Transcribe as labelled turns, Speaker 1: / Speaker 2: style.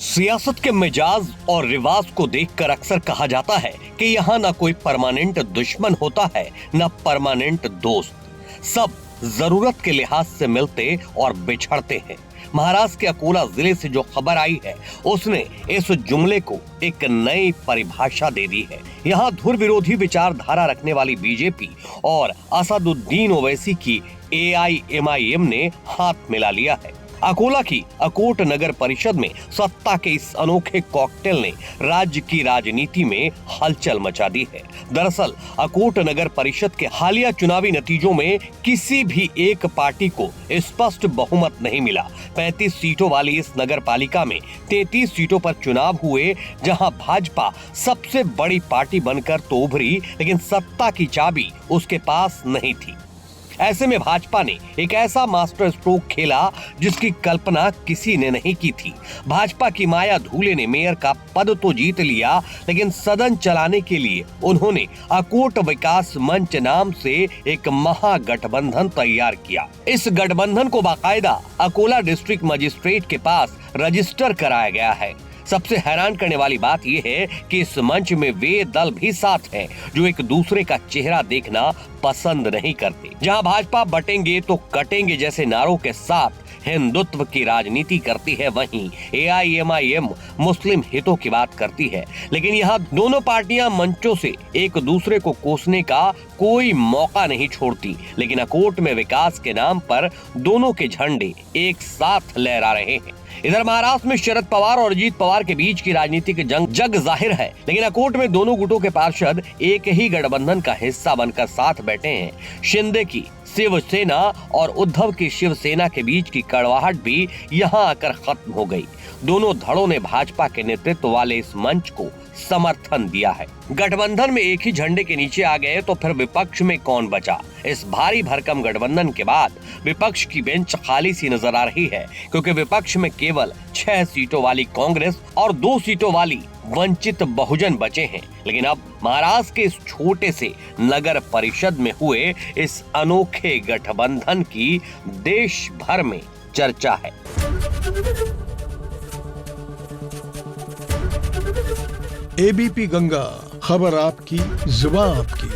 Speaker 1: सियासत के मिजाज और रिवाज को देखकर अक्सर कहा जाता है कि यहाँ न कोई परमानेंट दुश्मन होता है न परमानेंट दोस्त। सब जरूरत के लिहाज से मिलते और बिछड़ते हैं। महाराष्ट्र के अकोला जिले से जो खबर आई है उसने इस जुमले को एक नई परिभाषा दे दी है। यहाँ धुर विरोधी विचारधारा रखने वाली बीजेपी और असदुद्दीन ओवैसी की AIMIM ने हाथ मिला लिया है। अकोला की अकोट नगर परिषद में सत्ता के इस अनोखे कॉकटेल ने राज्य की राजनीति में हलचल मचा दी है। दरअसल अकोट नगर परिषद के हालिया चुनावी नतीजों में किसी भी एक पार्टी को स्पष्ट बहुमत नहीं मिला। 35 सीटों वाली इस नगर पालिका में 33 सीटों पर चुनाव हुए, जहां भाजपा सबसे बड़ी पार्टी बनकर तो उभरी, लेकिन सत्ता की चाबी उसके पास नहीं थी। ऐसे में भाजपा ने एक ऐसा मास्टर स्ट्रोक खेला जिसकी कल्पना किसी ने नहीं की थी। भाजपा की माया धूले ने मेयर का पद तो जीत लिया, लेकिन सदन चलाने के लिए उन्होंने अकोट विकास मंच नाम से एक महागठबंधन तैयार किया। इस गठबंधन को बाकायदा अकोला डिस्ट्रिक्ट मजिस्ट्रेट के पास रजिस्टर कराया गया है। सबसे हैरान करने वाली बात यह है कि इस मंच में वे दल भी साथ हैं जो एक दूसरे का चेहरा देखना पसंद नहीं करते। जहां भाजपा बटेंगे तो कटेंगे जैसे नारों के साथ हिंदुत्व की राजनीति करती है, वहीं AIMIM मुस्लिम हितों की बात करती है। लेकिन यहाँ दोनों पार्टियां मंचों से एक दूसरे को कोसने का कोई मौका नहीं छोड़ती। लेकिन अकोट में विकास के नाम पर दोनों के झंडे एक साथ लहरा रहे हैं। इधर महाराष्ट्र में शरद पवार और अजीत पवार के बीच की राजनीतिक जंग जग जाहिर है, लेकिन अकोट में दोनों गुटों के पार्षद एक ही गठबंधन का हिस्सा बनकर साथ बैठे हैं। शिंदे की शिवसेना और उद्धव की शिवसेना के बीच की कड़वाहट भी यहां आकर खत्म हो गई। दोनों धड़ों ने भाजपा के नेतृत्व वाले इस मंच को समर्थन दिया है। गठबंधन में एक ही झंडे के नीचे आ गए तो फिर विपक्ष में कौन बचा? इस भारी भरकम गठबंधन के बाद विपक्ष की बेंच खाली सी नजर आ रही है, क्योंकि विपक्ष में केवल 6 सीटों वाली कांग्रेस और 2 सीटों वाली वंचित बहुजन बचे हैं। लेकिन अब महाराष्ट्र के इस छोटे से नगर परिषद में हुए इस अनोखे गठबंधन की देश भर में चर्चा है।
Speaker 2: ABP गंगा, खबर आपकी, जुबान आपकी।